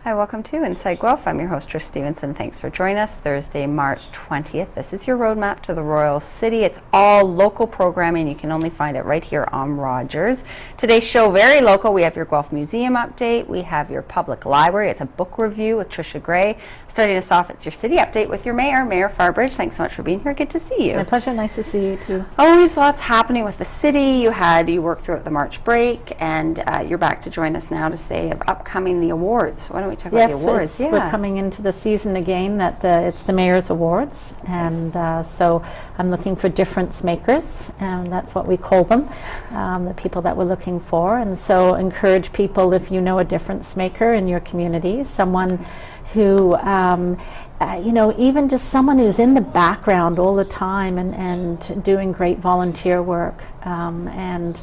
Hi, welcome to Inside Guelph. I'm your host, Trish Stevenson. Thanks for joining us. Thursday, March 20th. This is your roadmap to the Royal City. It's all local programming. You can only find it right here on Rogers. Today's show, very local. We have your Guelph Museum update. We have your public library. It's a book review with Tricia Gray. Starting us off, it's your city update with your mayor, Mayor Farbridge. Thanks so much for being here. Good to see you. My pleasure. Nice to see you too. Always lots happening with the city. You worked throughout the March break, and you're back to join us now to say of upcoming the awards. Why don't we talk about the awards? We're coming into the season again. That it's the Mayor's Awards, and so I'm looking for difference makers, and that's what we call them, the people that we're looking for. And so encourage people, if you know a difference maker in your community, someone who even just someone who's in the background all the time and doing great volunteer work, and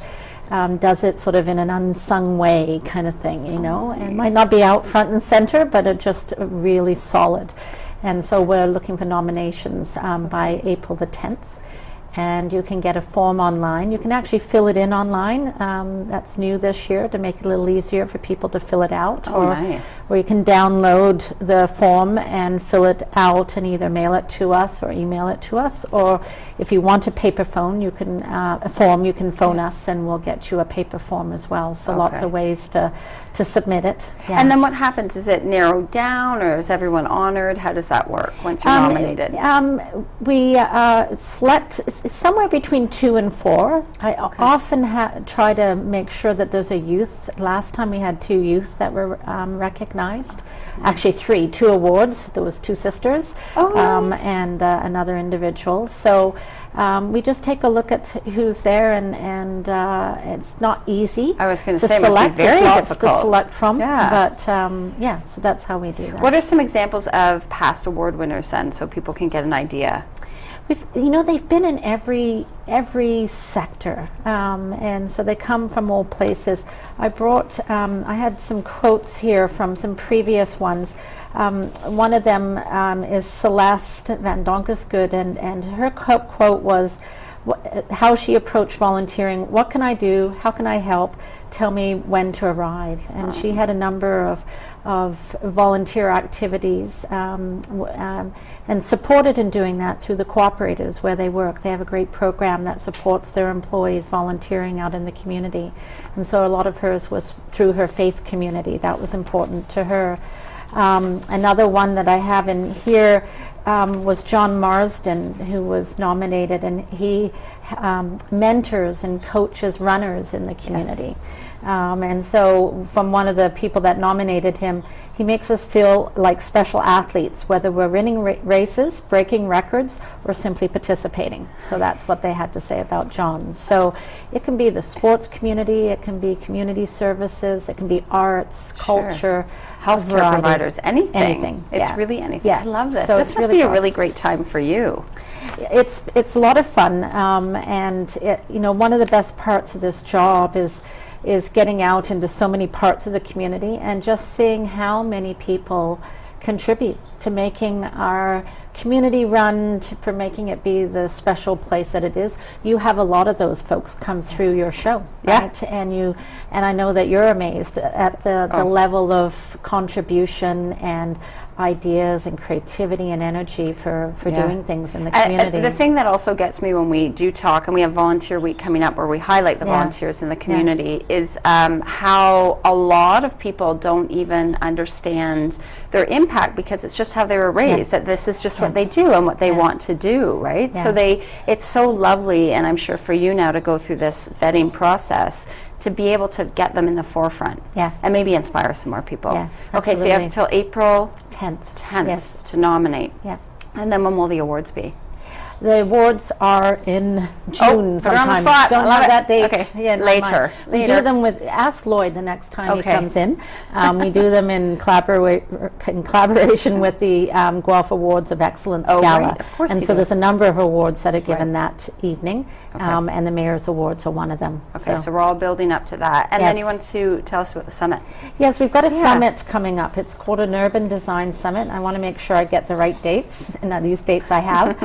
does it sort of in an unsung way kind of thing, and might not be out front and center, but are just really solid. And so we're looking for nominations by April the 10th. And you can get a form online. You can actually fill it in online. That's new this year to make it a little easier for people to fill it out. Or you can download the form and fill it out and either mail it to us or email it to us. Or if you want a paper phone, you can you can phone us and we'll get you a paper form as well. So lots of ways to submit it. Yeah. And then what happens? Is it narrowed down, or is everyone honored? How does that work once you're nominated? We select somewhere between 2 and 4. I often try to make sure that there's a youth. Last time we had 2 youth that were recognized. Actually 3, 2 awards. There was 2 sisters and another individual. So we just take a look at who's there, and it's not easy. I was going to say, it must be very difficult to select from. Yeah. But so that's how we do that. What are some examples of past award winners then, so people can get an idea? They've been in every sector, and so they come from all places. I had some quotes here from some previous ones. One of them is Celeste Van Donkesgood, and her quote was, how she approached volunteering: "What can I do? How can I help? Tell me when to arrive." And she had a number of volunteer activities and supported in doing that through the cooperators where they work. They have a great program that supports their employees volunteering out in the community. And so a lot of hers was through her faith community. That was important to her. Another one that I have in here was John Marsden, who was nominated, and he mentors and coaches runners in the community. And so from one of the people that nominated him, he makes us feel like special athletes, whether we're winning races, breaking records, or simply participating. So that's what they had to say about John. So it can be the sports community, it can be community services, it can be arts, culture, healthcare providers, anything. It's really anything. Yeah. I love this. So this must be a really great time for you. It's a lot of fun, and one of the best parts of this job is getting out into so many parts of the community and just seeing how many people contribute to making our community run, for making it be the special place that it is. You have a lot of those folks come through your show, right? And I know that you're amazed at the level of contribution and ideas and creativity and energy for doing things in the community. The thing that also gets me when we do talk, and we have Volunteer Week coming up where we highlight the volunteers in the community, is how a lot of people don't even understand their impact because it's just how they were raised, that this is just what they do and what they want to do, right? So it's so lovely, and I'm sure for you now to go through this vetting process to be able to get them in the forefront and maybe inspire some more people. Okay, so you have until April 10th to nominate. And then when will the awards be? The awards are in June sometime. On the spot. Don't have that date. Okay. Later. We do them with, ask Lloyd the next time he comes in. We do them in collaboration with the Guelph Awards of Excellence Gala. Right. Of course. And so there's a number of awards that are given that evening, and the Mayor's Awards are one of them. Okay, so we're all building up to that. And then you want to tell us about the summit. Yes, we've got a summit coming up. It's called an Urban Design Summit. I want to make sure I get the right dates, and these dates I have.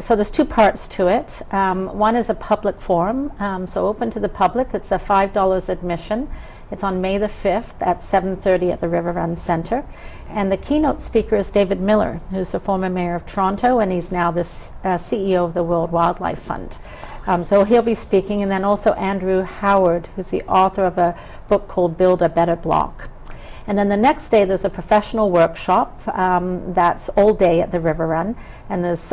So there's 2 parts to it. One is a public forum, so open to the public. It's a $5 admission. It's on May the 5th at 7:30 at the River Run Centre. And the keynote speaker is David Miller, who's a former mayor of Toronto, and he's now the CEO of the World Wildlife Fund. So he'll be speaking, and then also Andrew Howard, who's the author of a book called Build a Better Block. And then the next day there's a professional workshop that's all day at the River Run, and there's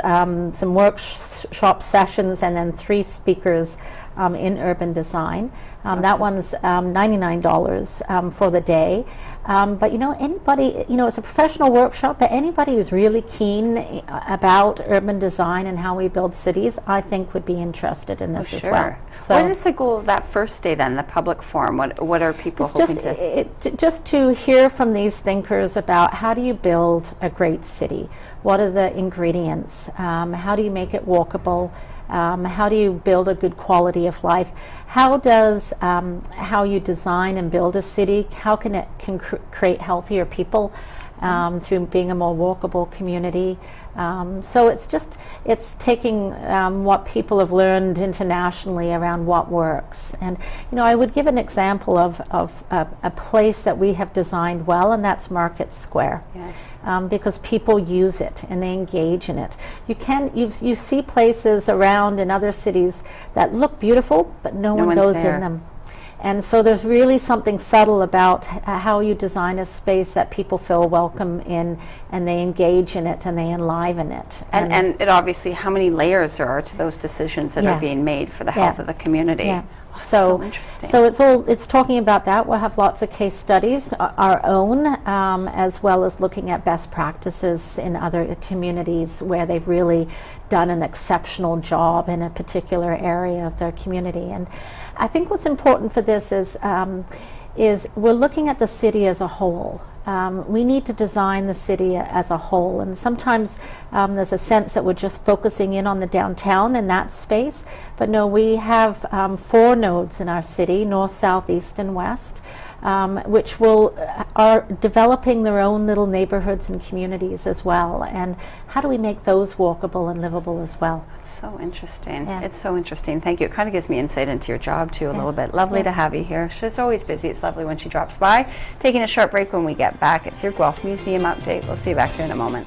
some workshop sessions and then 3 speakers in urban design. That one's $99 for the day. But anybody, it's a professional workshop, but anybody who's really keen about urban design and how we build cities, I think would be interested in this as well. So what is the goal of that first day then, the public forum? What are people hoping to? Just to hear from these thinkers about how do you build a great city? What are the ingredients? How do you make it walkable? How do you build a good quality of life? How does how you design and build a city, how can it create healthier people through being a more walkable community? So it's taking what people have learned internationally around what works. And I would give an example of a place that we have designed well, and that's Market Square. Yes. Because people use it and they engage in it. You see places around in other cities that look beautiful, but no one goes in them. And so there's really something subtle about how you design a space that people feel welcome in, and they engage in it and they enliven it. And it obviously, how many layers there are to those decisions that are being made for the health of the community. Yeah. So interesting. So it's talking about that. We'll have lots of case studies, our own, as well as looking at best practices in other communities where they've really done an exceptional job in a particular area of their community. And I think what's important for this is we're looking at the city as a whole. We need to design the city as a whole, and sometimes there's a sense that we're just focusing in on the downtown and that space, but no, we have 4 nodes in our city, north, south, east, and west, which are developing their own little neighborhoods and communities as well. And how do we make those walkable and livable as well? That's so interesting. Yeah. It's so interesting. Thank you. It kind of gives me insight into your job too a little bit. Lovely to have you here. She's always busy. It's lovely when she drops by. Taking a short break. When we get back, it's your Guelph Museum update. We'll see you back here in a moment.